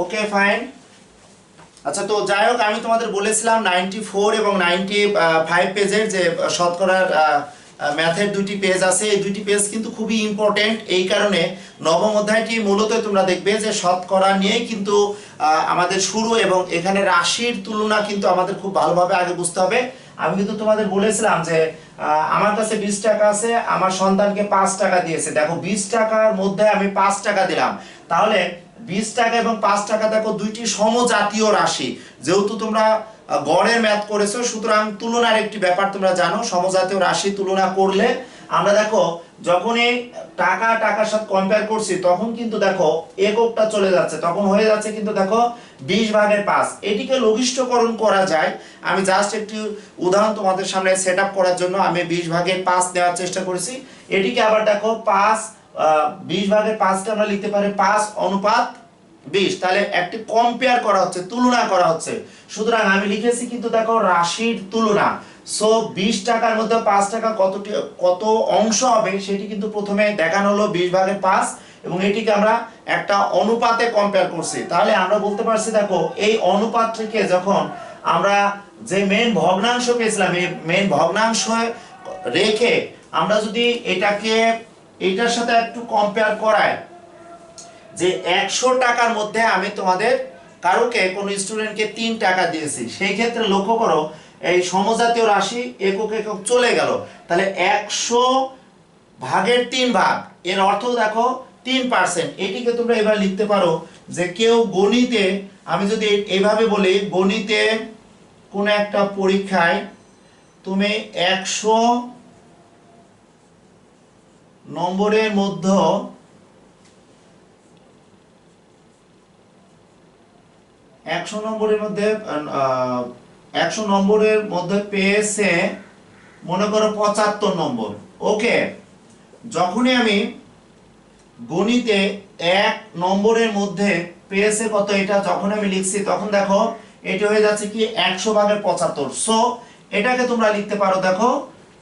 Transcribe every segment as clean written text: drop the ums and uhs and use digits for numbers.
Okay fine. আচ্ছা, তো যাই হোক, আমি তোমাদের বলেছিলাম 94 এবং 95 পেজের যে শতকরার ম্যাথের দুটি পেজ আছে, এই দুটি পেজ কিন্তু খুবই ইম্পর্টেন্ট। এই কারণে নবম অধ্যায়টি মূলত তোমরা দেখবে যে শতকরা নিয়েই কিন্তু আমাদের শুরু, এবং এখানে রাশির তুলনা কিন্তু আমাদের খুব ভালোভাবে আগে বুঝতে হবে। আমি কিন্তু তোমাদের বলেছিলাম যে আমার কাছে 20 টাকা আছে, আমার সন্তানকে 5 টাকা দিয়েছে। দেখো 20 টাকার মধ্যে আমি 5 টাকা দিলাম, তাহলে 20 টাকা এবং 5 টাকা দেখো দুইটি সমজাতীয় রাশি। যেহেতু তোমরা গড়ের ম্যাথ করেছো, সুতরাং তুলনার একটি ব্যাপার তোমরা জানো। সমজাতীয় রাশি তুলনা করলে আমরা দেখো যখনই টাকা টাকার সাথে কম্পেয়ার করছি, তখন কিন্তু দেখো এককটা চলে যাচ্ছে, তখন হয়ে যাচ্ছে কিন্তু দেখো 20/5। এটিকে লঘিষ্ঠকরণ করা যায়। আমি জাস্ট একটি উদাহরণ তোমাদের সামনে সেট আপ করার জন্য আমি 20/5 নেওয়ার চেষ্টা করেছি। এটিকে আবার দেখো 20/5 কে আমরা লিখতে পারি 5:20। তাহলে একটি কম্পেয়ার করা হচ্ছে, তুলনা করা হচ্ছে। সুতরাং আমি লিখেছি কিন্তু দেখো রাশির তুলনা। সো 20 টাকার মধ্যে 5 টাকা কত অংশ হবে সেটি কিন্তু প্রথমে দেখানো হলো 20/5, এবং এটিকে আমরা একটা অনুপাতে কম্পেয়ার করছি। তাহলে আমরা বলতে পারছি দেখো এই অনুপাত থেকে যখন আমরা যে মেন ভগ্নাংশ পেয়েছিলাম, এই মেন ভগ্নাংশ রেখে আমরা যদি এটাকে এটার সাথে একটু কম্পেয়ার করাই, যে 100 টাকার মধ্যে আমি তোমাদের কারোকে কোনো স্টুডেন্টকে 3 টাকা দিয়েছি, সেই ক্ষেত্রে লক্ষ্য করো এই সমজাতীয় রাশি একক একক চলে গেল। তাহলে 100/3 এর অর্থ দেখো 3%। এটিকে তোমরা এবার লিখতে পারো যে কেউ গণিতে, আমি যদি এইভাবে বলি, গণিতে কোন একটা পরীক্ষায় তুমি 100 নম্বরের মধ্যে 100 নম্বরের মধ্যে পেয়েছে মনে করো 75 নম্বর। ওকে, যখনই আমি গণিতে 1 নম্বরের মধ্যে পেয়েছে কত, এটা যখন আমি লিখছি তখন দেখো এটা হয়ে যাচ্ছে কি 100/75। সো এটাকে তোমরা লিখতে পারো দেখো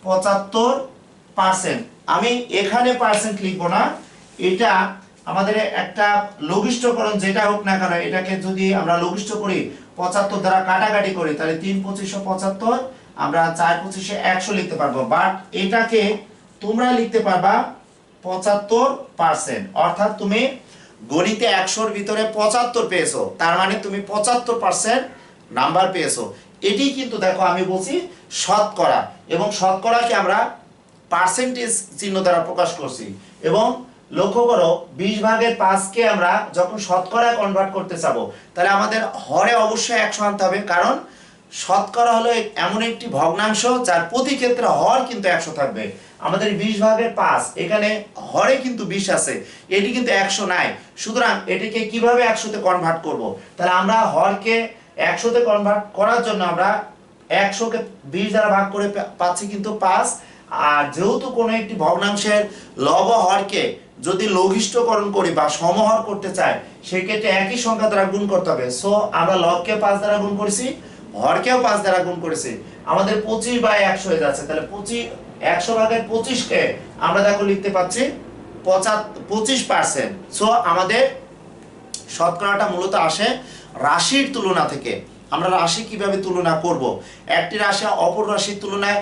75%। আমি এখানে পার্সেন্ট লিখবো না, এটা আমাদের একটা লঘিষ্ঠকরণ যেটা হোক না কেন, এটাকে যদি আমরা লঘিষ্ঠ করি 75 দ্বারা কাটাকাটি করি, তাহলে 3×25 = 75, আমরা 4×25 = 100 লিখতে পারবো। বাট এটাকে তোমরা লিখতে পারবা 75%। অর্থাৎ তুমি গণিতে 100-র ভিতরে 75 পেয়েছো, তার মানে তুমি 75% নাম্বার পেয়েছো। এটি কিন্তু দেখো আমি বলছি শতকরা, এবং শতকরাকে আমরা পার্সেন্টেজ চিহ্ন দ্বারা প্রকাশ করছি। এবং লক্ষ্য করো 20/5 কে আমরা যখন শতকরায় কনভার্ট করতে চাবো, তাহলে আমাদের হরে অবশ্যই 100 আনতে হবে, কারণ শতকরা হলো এমন একটি ভগ্নাংশ যার প্রতি ক্ষেত্রে হর কিন্তু 100 থাকবে। আমাদের 20/5 এখানে হরে কিন্তু 20 আছে, এটি কিন্তু 100 নাই। সুতরাং এটিকে কিভাবে 100-তে কনভার্ট করব? তাহলে আমরা হরকে 100-তে কনভার্ট করার জন্য আমরা 100-কে 20 দ্বারা ভাগ করে পাচ্ছি কিন্তু 5। আর যেহেতু কোনো একটি ভগ্নাংশের লব হরকে যদি লঘিষ্ঠকরণ করি বা সমহর করতে চাই, সেক্ষেত্রে একই সংখ্যা দ্বারা গুণ করতে হবে। সো আমরা লবকে 5 দ্বারা গুণ করেছি, হরকেও 5 দ্বারা গুণ করেছি, আমাদের 25/100 হয়ে যাচ্ছে। তাহলে 100/25 কে আমরা দেখো লিখতে পাচ্ছি 25%। সো আমাদের শতকরাটা মূলত আসে রাশির তুলনা থেকে। আমরা রাশি কিভাবে তুলনা করব? একটি রাশি অপর রাশির তুলনায়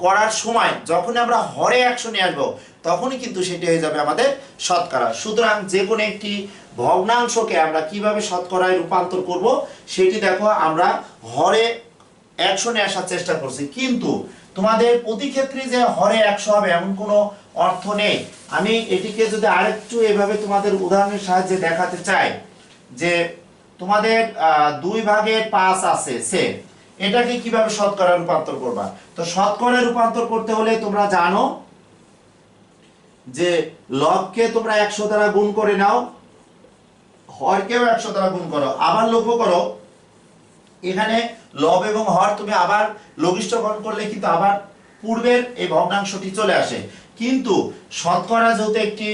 করার সময় যখন আমরা হরে 100 নিয়ে আসবো, তখনই কিন্তু সেটি হয়ে যাবে আমাদের শতকরা। সুতরাং যে কোনো একটি ভগ্নাংশকে আমরা কিভাবে শতকরায় রূপান্তর করব, সেটি দেখো আমরা হরে 100 নিয়ে আসার চেষ্টা করছি। কিন্তু তোমাদের প্রতি ক্ষেত্রে যে হরে 100 হবে এমন কোনো অর্থ নেই। আমি এটিকে যদি আরেকটু এভাবে তোমাদের উদাহরণের সাহায্যে দেখাতে চাই, যে তোমাদের 2/5 আছে, সে এটাকে কিভাবে শতকরা রূপান্তর করবা? তো শতকরা রূপান্তর করতে হলে তোমরা জানো যে লবকে তোমরা 100 দ্বারা গুণ করে নাও, হরকেও 100 দ্বারা গুণ করো। আবার লক্ষ্য করো এখানে লব এবং হর তুমি আবার লঘিষ্ঠকরণ করলে কিন্তু আবার পূর্বের এই ভগ্নাংশটি চলে আসে। কিন্তু শতকরা যেহেতু একটি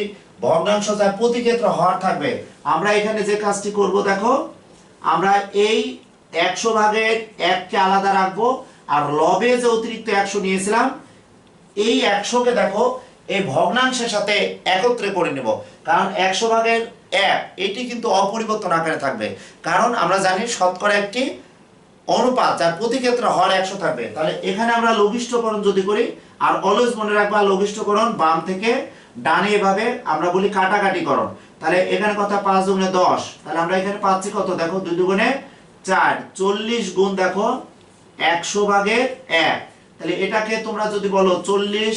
ভগ্নাংশ যার প্রতি ক্ষেত্রে হর থাকবে, আমরা এখানে যে কাজটি করব দেখো, আমরা এই 100/1 কে আলাদা রাখবো, আর লবে যে অতিরিক্ত 100 নিয়েছিলাম এই 100 কে দেখো এই ভগ্নাংশের সাথে একত্রে করে নেব। কারণ 1 এটি কিন্তু অপরিবর্তন আকারে থাকবে, কারণ আমরা জানি শতকরা একটি অনুপাত যার প্রতি ক্ষেত্রে হর 100 থাকবে। তাহলে এখানে আমরা লঘিষ্ঠকরণ যদি করি, আর অলওয়েজ মনে রাখবা লঘিষ্ঠকরণ বাম থেকে ডানে এভাবে আমরা বলি কাটাকাটিকরণ। তাহলে এখানে কথা 5 দুগুণে 10, তাহলে আমরা এখানে পাচ্ছি কত দেখো 2 দুগুণে 4, 40 গুণ দেখো 100 ভাগের 1। তাহলে এটাকে তোমরা যদি বলো 40,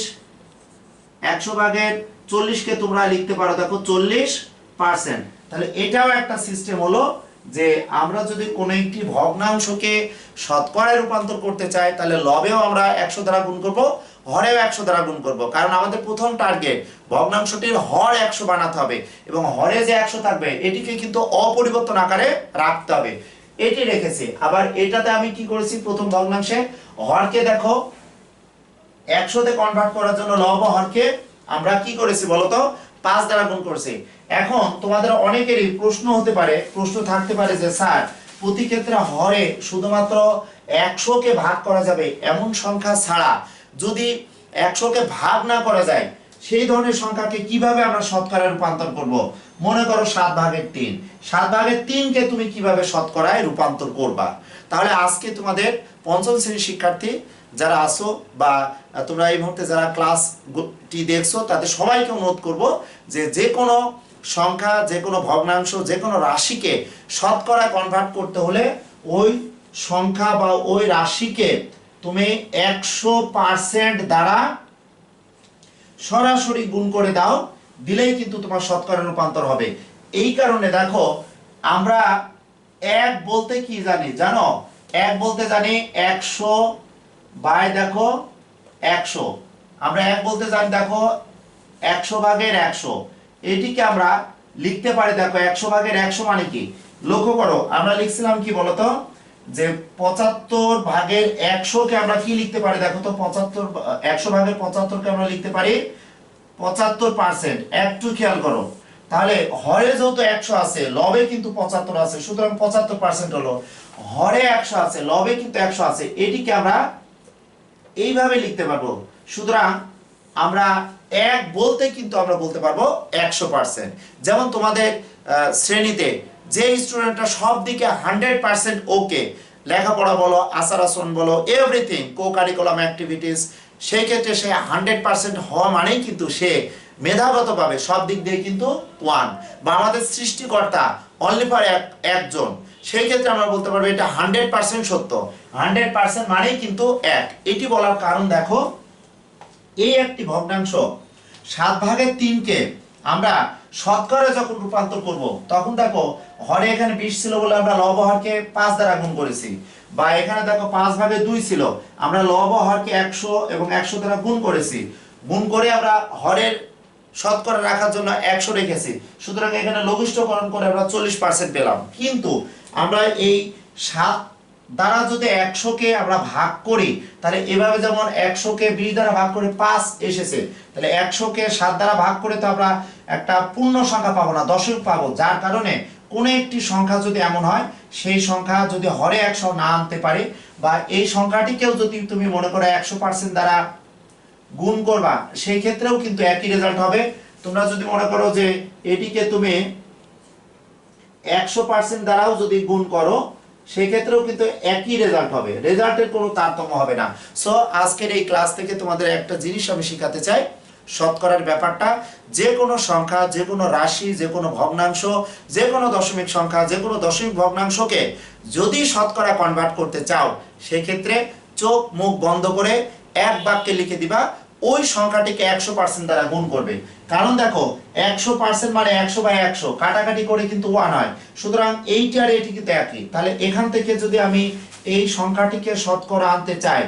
100 ভাগের 40 কে তোমরা লিখতে পারো দেখো 40%। তাহলে এটাও একটা সিস্টেম হলো যে আমরা যদি কোনো একটি ভগ্নাংশকে শতকরায় রূপান্তর করতে চাই, তাহলে লবেও আমরা 100 দ্বারা গুণ করব, হরেও 100 দ্বারা গুণ করব, কারণ আমাদের প্রথম টার্গেট ভগ্নাংশটির হর 100 বানাতে হবে এবং হরে যে 100 থাকবে এটিকে কিন্তু অপরিবর্তন আকারে রাখতে হবে, এটি রেখেছি। আবার এটাতে আমি কি করেছি, প্রথম ভগ্নাংশে হরকে দেখো 100 তে কনভার্ট করার জন্য লব ও হরকে আমরা কি করেছি বলতো 5 দ্বারা গুণ করেছি। এখন তোমাদের অনেকেরই প্রশ্ন হতে পারে, প্রশ্ন থাকতে পারে যে স্যার প্রতি ক্ষেত্রে হরে শুধুমাত্র 100 কে ভাগ করা যাবে এমন সংখ্যা ছাড়া যদি 100 কে ভাগ না করা যায় সেই ধরনের সংখ্যাকে কিভাবে আমরা শতকরায় রূপান্তর করব? মনে করো 7 ভাগের 3, 7 ভাগের 3 কে তুমি কিভাবে শতকরায় রূপান্তর করবা? তাহলে আজকে তোমাদের পঞ্চম শ্রেণীর শিক্ষার্থী যারা আসো বা তোমরা এই মুহূর্তে যারা ক্লাসটি দেখছো তাদের সবাইকে অনুরোধ করব যে যে কোনো সংখ্যা, যে কোনো ভগ্নাংশ, যে কোনো রাশিকে শতকরা কনভার্ট করতে হলে ওই সংখ্যা বা ওই রাশিকে তুমি 100% দ্বারা সরাসরি গুণ করে দাও, দিলেই কিন্তু তোমার শতকরা রূপান্তর হবে। এই কারণে দেখো আমরা এক বলতে কি জানি জানো? এক বলতে জানি 100 বাই দেখো 100, আমরা এক বলতে জানি দেখো 100 ভাগের 100। এটিকে আমরা লিখতে পারি দেখো 100 ভাগের 100 মানে কি? লক্ষ্য করো আমরা লিখছিলাম কি বলতো যে 75 ভাগের 100 কে আমরা কি লিখতে পারি দেখো তো 75, 100 ভাগের 75 কে আমরা লিখতে পারি 75%। একটু খেয়াল করো, তাহলে হরে যেহেতু 100 আছে লবে কিন্তু 75 আছে, সুতরাং 75% হলো। হরে 100 আছে লবে কিন্তু 100 আছে, এটিকে আমরা এইভাবে লিখতে পারবো। সুতরাং আমরা এক বলতে কিন্তু আমরা বলতে পারবো 100%। যেমন তোমাদের শ্রেণীতে যে স্টুডেন্টরা সব দিকে 100% ওকে, লেখাপড়া বলো, আচার আচরণ বলো, এভরিথিং, কো কারিকুলাম অ্যাক্টিভিটিস, সেই ক্ষেত্রে সে 100% হওয়া মানেই কিন্তু সে মেধাগতভাবে সব দিক দিয়ে কিন্তু 1, বা আমাদের সৃষ্টিকর্তা অনলি ফর একজন, সেই ক্ষেত্রে আমরা বলতে পারবো এটা 100% সত্য। 100% মানেই কিন্তু এক। এটি বলার কারণ দেখো এই একটি ভগ্নাংশ 7 ভাগের 3 কে আমরা শতকরা যখন রূপান্তর করব তখন দেখো হরে এখানে 20 ছিল বলে আমরা লব হরকে 5 দ্বারা গুণ করেছি, বা এখানে দেখো 5 ভাগে 2 ছিল আমরা লব হরকে 100 এবং 100 দ্বারা গুণ করেছি, গুণ করে আমরা হরের শতকরা রাখার জন্য 100 রেখেছি। সুতরাং এখানে লঘিষ্ঠকরণ করে আমরা 40% পেলাম। কিন্তু আমরা এই 7 দ্বারা যদি 100 কে আমরা ভাগ করি, তাহলে এভাবে যেমন 100 কে 20 দ্বারা ভাগ করে 5 এসেছে, তাহলে 100 কে 7 দ্বারা ভাগ করে তো আমরা একটা পূর্ণ সংখ্যা পাবো না, দশমিক পাবো। যার কারণে কোন একটি সংখ্যা যদি এমন হয় সেই সংখ্যা যদি হরে 100 না আনতে পারে, বা এই সংখ্যাটিকেও যদি তুমি মনে করো 100% দ্বারা গুণ করবা, সেই ক্ষেত্রেও কিন্তু একই রেজাল্ট হবে। তোমরা যদি মনে করো যে এটিকে তুমি 100% দ্বারাও যদি গুণ করো সেই ক্ষেত্রেও কিন্তু একই রেজাল্ট হবে, রেজাল্টের কোনো তারতম্য হবে না। সো আজকের এই ক্লাস থেকে তোমাদের একটা জিনিস আমি শেখাতে চাই, শতকরার ব্যাপারটা। যে কোনো সংখ্যা, যে কোনো রাশি, যে কোনো ভগ্নাংশ, যে কোনো দশমিক সংখ্যা, যে কোনো দশমিক ভগ্নাংশকে যদি শতকরা কনভার্ট করতে চাও সেই ক্ষেত্রে চোখ মুখ বন্ধ করে এক বাক্যে লিখে দিবা ওই সংখ্যাটিকে 100% দ্বারা গুণ করবে। কারণ দেখো 100% মানে 100 বাই 100 কাটাকাটি করে কিন্তু 1 হয়, সুতরাং এইটি আর এটি কিন্তু একই। তাহলে এখান থেকে যদি আমি এই সংখ্যাটিকে শতকরা আনতে চাই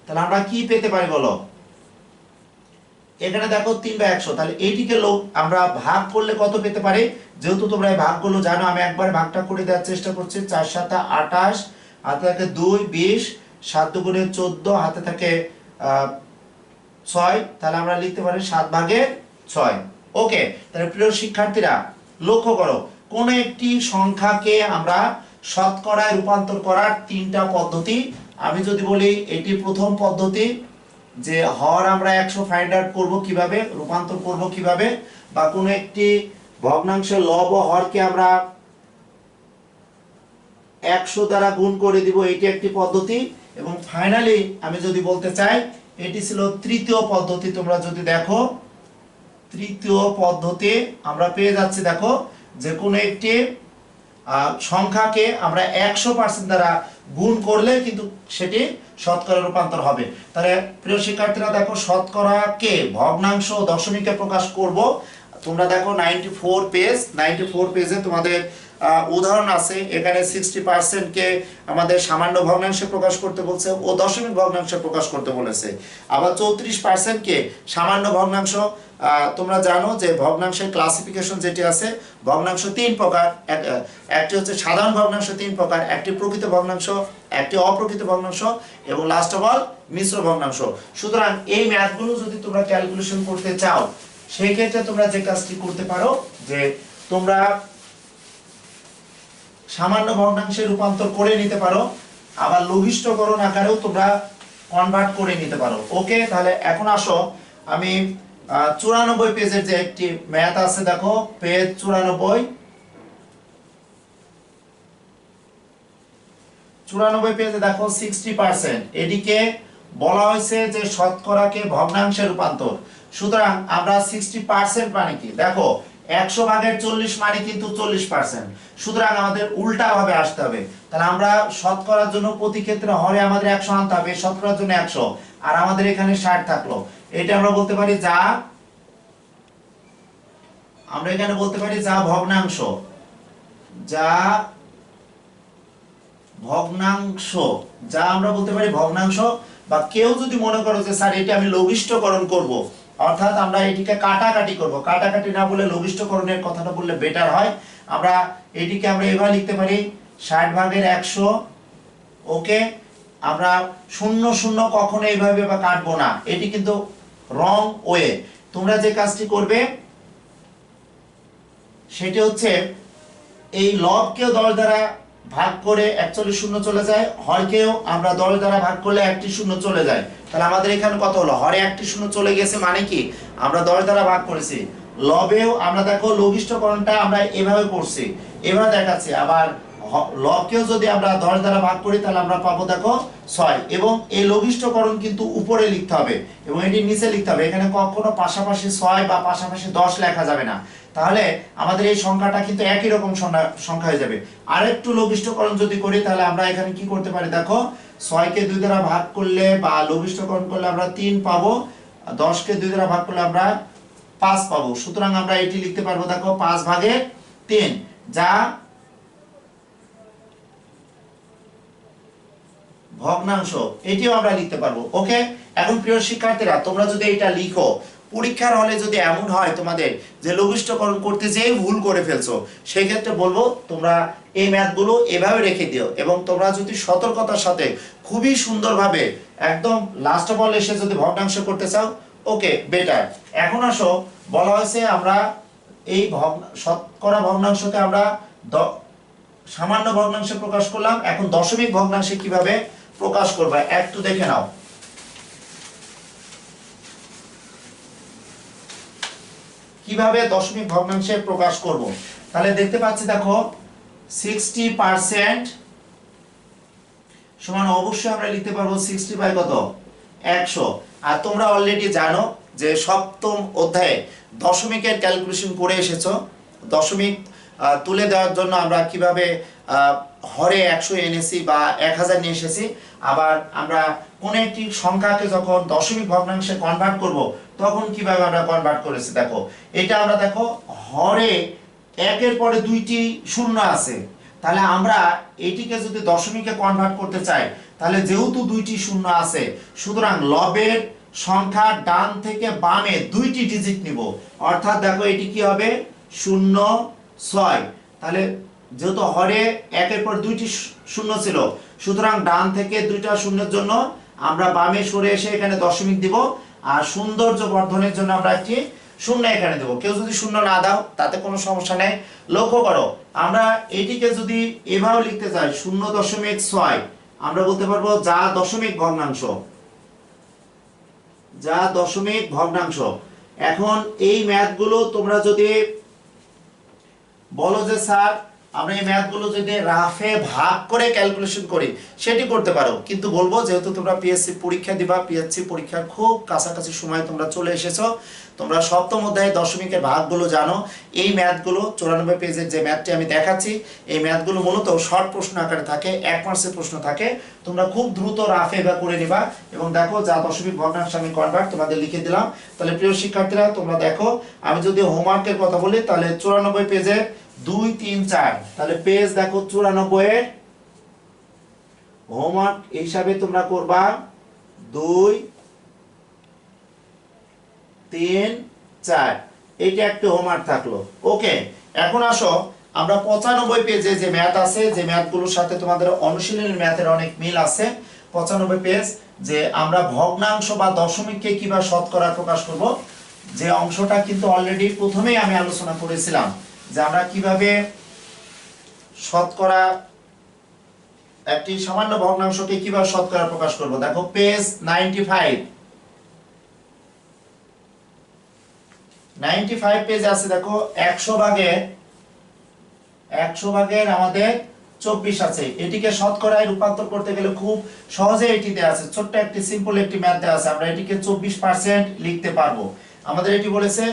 তাহলে আমরা কি পেতে পারি বলো? এখানে দেখো 3 বাই 100, তাহলে এইটিকে আমরা ভাগ করলে কত পেতে পারি? যেহেতু তোমরা এই ভাগগুলো জানো আমি একবার ভাগটা করে দেওয়ার চেষ্টা করছি। 4 7 28, হাতে থাকে 2 20, 7 দুগুণে 14, হাতে থাকে 6, তাহলে আমরা লিখতে পারি 7 ভাগের 6। ওকে, তাহলে প্রিয় শিক্ষার্থীরা লক্ষ্য করো কোন একটি সংখ্যাকে আমরা শতকরায় রূপান্তর করার 3টা পদ্ধতি। আমি যদি বলি এটি প্রথম পদ্ধতি যে হর আমরা 100 ফাইন্ড আউট করব কিভাবে, রূপান্তর করব কিভাবে, বা কোনো একটি ভগ্নাংশের লব ও হরকে আমরা 100 দ্বারা গুণ করে দিব, এটি একটি পদ্ধতি। এবং ফাইনালি আমি যদি বলতে চাই, এটি ছিল তৃতীয় পদ্ধতি। তোমরা যদি দেখো তৃতীয় পদ্ধতি আমরা পেয়ে যাচ্ছি, দেখো যে কোনো একটি সংখ্যাকে আমরা 100% দ্বারা গুণ করলে কিন্তু সেটি শতকরা রূপান্তর হবে। তাহলে প্রিয় শিক্ষার্থীরা দেখো, শতকরাকে ভগ্নাংশ ও দশমিকে প্রকাশ করব। তোমরা দেখো 94 পেজে তোমাদের উদাহরণ আছে। এখানে 60% কে আমাদের সামান্য ভগ্নাংশে প্রকাশ করতে বলছে ও দশমিক ভগ্নাংশে প্রকাশ করতে বলেছে। আবার 34% কে সামান্য ভগ্নাংশ। তোমরা জানো যে ভগ্নাংশের ক্লাসিফিকেশন যেটি আছে, ভগ্নাংশ 3 প্রকার। একটি হচ্ছে সাধারণ ভগ্নাংশ 3 প্রকার, একটি প্রকৃত ভগ্নাংশ, একটি অপ্রকৃত ভগ্নাংশ এবং লাস্ট অফ অল মিশ্র ভগ্নাংশ। সুতরাং এই ম্যাথগুলো যদি তোমরা ক্যালকুলেশন করতে চাও, সেই ক্ষেত্রে তোমরা যে কাজটি করতে পারো যে তোমরা সামান্য ভগ্নাংশে রূপান্তর করে নিতে পারো, আবার লঘিষ্ঠকরণ আকারেও তোমরা কনভার্ট করে নিতে পারো। ওকে, তাহলে এখন আসো আমি 94 পেজের যে একটি ম্যাথ আছে, দেখো পেজ 94 পেজে দেখো 60%, এটিকে বলা হয়েছে যে শতকরাকে ভগ্নাংশে রূপান্তর। সুতরাং আমরা 60% মানে কি, দেখো 100 ভাগের 40 মানে কিন্তু 40%। সুতরাং আমাদের উল্টা ভাবে আসতে হবে। তাহলে আমরা শতকরার জন্য প্রতি ক্ষেত্রে হরে আমাদের 100 আনতে হবে, শতকরার জন্য 100, আর আমাদের এখানে 60 থাকলো। এটা আমরা বলতে পারি যা, আমরা এখানে বলতে পারি যা ভগ্নাংশ, যা ভগ্নাংশ, যা আমরা বলতে পারি ভগ্নাংশ। বা কেউ যদি মনে করো যে স্যার এটা আমি লঘিষ্ঠকরণ করব, অর্থাৎ আমরা এটিকে কাটাকাটি করব, কাটাকাটি না বলে লঘিষ্ঠকরণের কথাটা বললে বেটার হয়। আমরা এটিকে আমরা এভাবে লিখতে পারি 60 ভাগের 100। ওকে, আমরা 0 কখনো এইভাবে বা কাটবো না, এটি কিন্তু রং ওয়ে। তোমরা যে কাজটি করবে সেটি হচ্ছে এই লবকেও 10 দ্বারা ভাগ করে অ্যাকচুয়ালি 0 চলে যায়, হরকেও আমরা 10 দ্বারা ভাগ করলে একটি 0 চলে যায়। তাহলে আমাদের এখানে কত হলো, হরে একটি 0 চলে গেছে, মানে কি আমরা 10 দ্বারা ভাগ করেছি। লবেও আমরা দেখো লঘিষ্ঠকরণটা আমরা এভাবে করছি, এভাবে দেখাচ্ছি। আবার লবকেও যদি আমরা 10 দ্বারা ভাগ করি তাহলে আমরা পাবো দেখো 6। এবং এই লঘিষ্ঠকরণ কিন্তু উপরে লিখতে হবে এবং এটি নিচে লিখতে হবে। এখানে কখনো পাশাপাশি 6 বা পাশাপাশি 10 লেখা যাবে না, তাহলে আমাদের এই সংখ্যাটা কিন্তু একই রকম সংখ্যা হয়ে যাবে। আরেকটু লঘিষ্ঠকরণ যদি করি তাহলে আমরা এখানে কি করতে পারি, দেখো 6 কে 2 দ্বারা ভাগ করলে বা লঘিষ্ঠকরণ করলে আমরা 3 পাবো, 10 কে 2 দ্বারা ভাগ করলে আমরা 5 পাবো। সুতরাং আমরা এটি লিখতে পারবো দেখো 5 ভাগের 3, যা ভগ্নাংশ, এটিও আমরা লিখতে পারবো। ওকে, এখন প্রিয় শিক্ষার্থীরা তোমরা যদি এটা লিখো, পরীক্ষার হলে যদি এমন হয় তোমাদের যে লঘিষ্ঠকরণ করতে যেয়ে ভুল করে ফেলছো, সেই ক্ষেত্রে বলবো তোমরা এই ম্যাথগুলো এভাবে রেখে দিও। এবং তোমরা যদি সতর্কতার সাথে খুবই সুন্দরভাবে একদম লাস্ট অফ অল এসে যদি ভগ্নাংশ করতে চাও, ওকে বেটার। এখন আসো, বলা হয়েছে আমরা এই শতকরা ভগ্নাংশকে আমরা সামান্য ভগ্নাংশে প্রকাশ করলাম। এখন দশমিক ভগ্নাংশে কিভাবে প্রকাশ করবে একটু দেখে নাও। কিভাবে দশমিক ভগ্নাংশে প্রকাশ করব, তাহলে দেখতে পাচ্ছি দেখো 60% সমান অবশ্যই আমরা লিখতে পারবো 60 বাই কত 100। আর তোমরা অলরেডি জানো যে সপ্তম অধ্যায়ে দশমিকের ক্যালকুলেশন করে এসেছো। দশমিক তুলে দেওয়ার জন্য আমরা কিভাবে হরে 100 এনেছি বা 1000 নিয়ে এসেছি। আবার আমরা কোন একটি সংখ্যাকে যখন দশমিক ভগ্নাংশে কনভার্ট করব তখন কিভাবে আমরা কনভার্ট করেছি, দেখো এটা আমরা দেখো হরে 1 এর পরে 2টি শূন্য আছে, তাহলে আমরা এটিকে যদি দশমিকে কনভার্ট করতে চাই তাহলে যেহেতু 2টি শূন্য আছে, সুতরাং লবের সংখ্যা ডান থেকে বামে 2টি ডিজিট নিব। অর্থাৎ দেখো এটি কি হবে 0 6। তাহলে যেহেতু হরে 1 এর পর 2টি শূন্য ছিল, সুতরাং ডান থেকে 2টা শূন্যের জন্য আমরা বামে সরে এসে এখানে দশমিক দিব, আর সৌন্দর্য বর্ধনের জন্য আমরা একটি শূন্য এখানে দেব। কেউ যদি শূন্য না দাও তাতে কোনো সমস্যা নেই। লক্ষ্য করো, আমরা এটিকে যদি এভাবে লিখতে চাই 0.6, আমরা বলতে পারবো যা দশমিক ভগ্নাংশ, যা দশমিক ভগ্নাংশ। এখন এই ম্যাথগুলো তোমরা যদি বলো যে স্যার আমরা এই ম্যাথগুলো যদি রাফে ভাগ করে ক্যালকুলেশন করি সেটি করতে পারো, কিন্তু বলবো যেহেতু তোমরা পিএসসি পরীক্ষা দিবা, পিএসসি পরীক্ষার খুব কাছাকাছি সময় তোমরা চলে এসেছো, তোমরা সপ্তম অধ্যায়ে দশমিকের ভাগগুলো জানো। এই ম্যাথগুলো 94 পেজের যে ম্যাথটি আমি দেখাচ্ছি এই ম্যাথগুলো মূলত শর্ট প্রশ্ন আকারে থাকে, 1 মার্কসের প্রশ্ন থাকে। তোমরা খুব দ্রুত রাফে বা করে নিবা এবং দেখো যা দশমিক ভগ্নাংশ আমি কনভার্ট তোমাদের লিখে দিলাম। তাহলে প্রিয় শিক্ষার্থীরা তোমরা দেখো, আমি যদি হোমওয়ার্কের কথা বলি তাহলে 94 পেজে 2 3 4, তাহলে পেজ দেখো 94 এর হোমওয়ার্ক হিসাবে তোমরা করবা 2 3 4, এইটা একটা হোমওয়ার্ক থাকলো। ওকে, এখন আসো আমরা 95 পেজে যে ম্যাথ আছে, যে ম্যাথগুলোর সাথে তোমাদের অনুশীলনের ম্যাথের অনেক মিল আছে। 95 পেজ যে আমরা ভগ্নাংশ বা দশমিককে কিভাবে শতকরা প্রকাশ করব, যে অংশটা কিন্তু অলরেডি প্রথমেই আমি আলোচনা করেছিলাম যে আমরা কিভাবে শতকরা একটি সামান্য ভগ্নাংশকে কিভাবে শতকরা প্রকাশ করব। দেখো পেজ 95 পেজে আছে, দেখো 100 ভাগের আমাদের 24 আছে। এটিকে শতকরায় রূপান্তর করতে গেলে খুব সহজে এটিতে আছে, ছোট্ট একটি সিম্পল একটি ম্যাথ দেওয়া আছে, আমরা এটিকে 24% লিখতে পারবো। আমাদের এটি বলেছে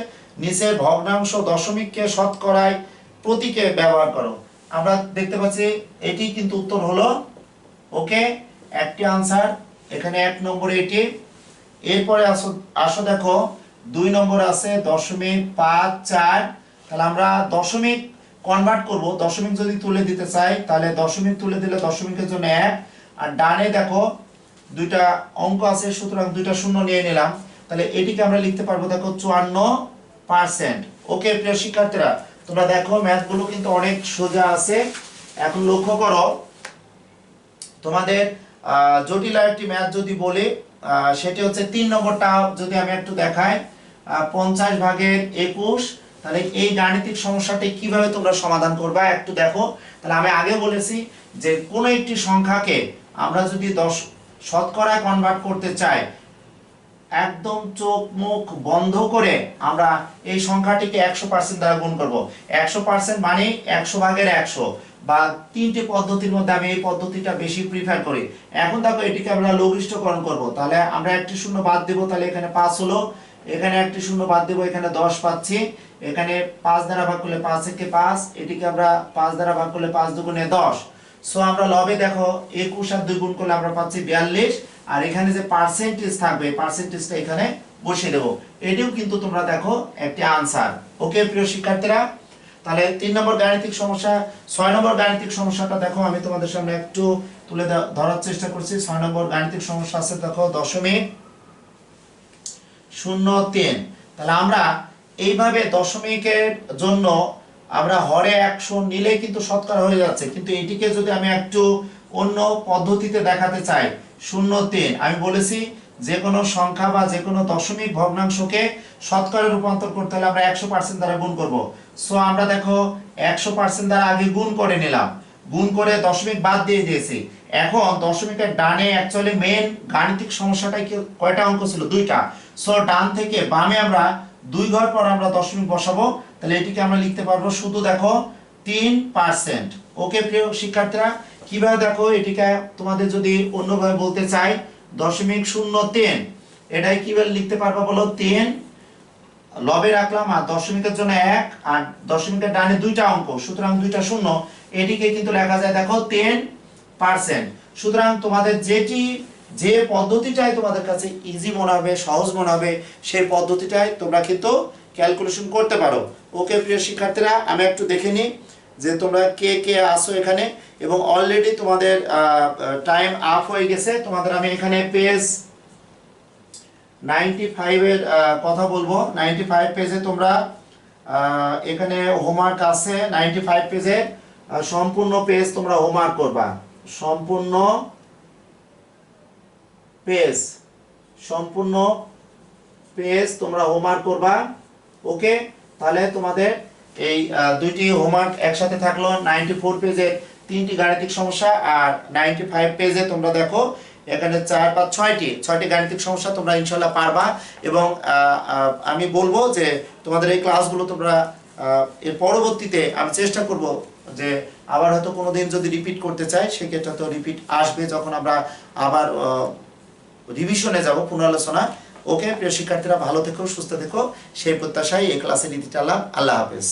নিচের ভগ্নাংশ দশমিককে শতকরায় প্রতীকে ব্যবহার করো। আমরা দেখতে পাচ্ছি এটি কিন্তু উত্তর হলো। ওকে, একটি আনসার এখানে 1 নম্বরে এটি। এরপরে আসো দেখো 2 নম্বর আছে 0.54, তাহলে আমরা দশমিক কনভার্ট করব। দশমিক যদি তুলে দিতে চাই তাহলে দশমিক তুলে দিলে দশমিকের জন্য 1, আর ডানে দেখো দুইটা অঙ্ক আছে সুতরাং দুইটা শূন্য নিয়ে নিলাম, তাহলে এটিকে আমরা লিখতে পারবো দেখো 54%। ওকে প্রিয় শিক্ষার্থীরা, তোমরা দেখো ম্যাথগুলো কিন্তু অনেক সোজা আছে। এখন লক্ষ্য করো, তোমাদের জটিল একটি ম্যাথ যদি বলি সেটি হচ্ছে 3 নম্বরটা যদি আমি একটু দেখাই, 50 ভাগের 21, তাহলে এই গাণিতিক সমস্যাটি কিভাবে তোমরা সমাধান করবা একটু দেখো। তাহলে আমি আগে বলেছি যে কোনো একটি সংখ্যাকে আমরা যদি শতকরায় কনভার্ট করতে চাই, একদম চোখ মুখ বন্ধ করে আমরা এই সংখ্যাটিকে 100% দ্বারা গুণ করব। 100% মানে 100 ভাগের 100, বা তিনটি পদ্ধতির মধ্যে আমি এই পদ্ধতিটা বেশি প্রিফার করি। এখন দেখো এটিকে আমরা লঘিষ্ঠকরণ করব, তাহলে আমরা একটি শূন্য বাদ দেব, তাহলে এখানে 5 হলো, এখানে একটি শূন্য বাদ দেব, এখানে 10 পাচ্ছি, এখানে 5 দ্বারা ভাগ করলে 5 একে 5, এটিকে আমরা 5 দ্বারা ভাগ করলে 5 দুগুণে 10। সো আমরা লবে দেখো 21 আর 2 গুণ করলে আমরা পাচ্ছি 42, আর এখানে যে পার্সেন্টেজ থাকবে পার্সেন্টেজটা এখানে বসিয়ে দেব। এটিও কিন্তু তোমরা দেখো একটি আনসার। ওকে প্রিয় শিক্ষার্থীরা, তাহলে 3 নম্বর গাণিতিক সমস্যা। 6 নম্বর গাণিতিক সমস্যাটা দেখো আমি তোমাদের সামনে একটু তুলে ধরার চেষ্টা করছি। 6 নম্বর গাণিতিক সমস্যা আছে দেখো 0.03। তাহলে আমরা এইভাবে দশমিকের জন্য আমরা হরে 100 নিলে কিন্তু শতকরা হয়ে যাচ্ছে, কিন্তু এটিকে যদি আমি একটু অন্য পদ্ধতিতে দেখাতে চাই 0.3, আমি বলেছি যে কোনো সংখ্যা বা যে কোনো দশমিক ভগ্নাংশকে শতকরা রূপান্তর করতে হলে আমরা 100% দ্বারা গুণ করব। সো আমরা দেখো 100% দ্বারা আগে গুণ করে নিলাম, গুণ করে দশমিক বাদ দিয়ে দিয়েছি। এখন দশমিকের ডানে অ্যাকচুয়ালি মেন গাণিতিক সমস্যাটাই কয়টা অঙ্ক ছিল? 2টা। সো ডান থেকে বামে আমরা 2 ঘর পর আমরা দশমিক বসাবো, তাহলে এটিকে আমরা লিখতে পারবো শুধু দেখো 3%। ওকে প্রিয় শিক্ষার্থীরা, কিভাবে দেখো এটিকে তোমাদের যদি অন্যভাবে বলতে চাই 0.03, এটাই কিভাবে লিখতে পারবো বলো? 3 লবে রাখলাম আর দশমিকের জন্য 1, আর দশমিকের ডানে 2টা অঙ্ক সুতরাং 2টা শূন্য, এটিকে কিন্তু লেখা যায় দেখো 10%। সুতরাং তোমাদের যে পদ্ধতিটাই তোমাদের কাছে ইজি মনে হবে, সহজ মনে হবে, সেই পদ্ধতিটাই তোমরা কিন্তু ক্যালকুলেশন করতে পারো। ওকে প্রিয় শিক্ষার্থীরা, আমি একটু দেখে নিই যে তোমরা কে কে আসো এখানে, এবং অলরেডি তোমাদের টাইম আপ হয়ে গেছে। তোমাদের আমি এখানে পেজ 95 এর কথা বলবো। 95 পেজে তোমরা এখানে হোমওয়ার্ক আছে, 95 পেজে সম্পূর্ণ পেজ তোমরা হোমওয়ার্ক করবা, সম্পূর্ণ পেজ তোমরা হোমওয়ার্ক করবা। ওকে, তাহলে তোমাদের এই দুইটি হোমওয়ার্ক একসাথে থাকলো। 94 পেজে 3টি গাণিতিক সমস্যা, আর 95 পেজে তোমরা দেখো এখানে 4 5 6টি গাণিতিক সমস্যা তোমরা ইনশাআল্লাহ পারবা। এবং আমি বলবো যে তোমাদের এই ক্লাসগুলো তোমরা এর পরবর্তীতে আমি চেষ্টা করব যে আবার হয়তো কোনো দিন যদি রিপিট করতে চাই সেক্ষেত্রে তো রিপিট আসবে যখন আমরা আবার রিভিশনে যাব, পুনরালোচনা। ওকে প্রিয় শিক্ষার্থীরা, ভালো থেকো, সুস্থ থেকো, সেই প্রত্যাশায় এই ক্লাসে নিতে চাইলাম। আল্লাহ হাফেজ।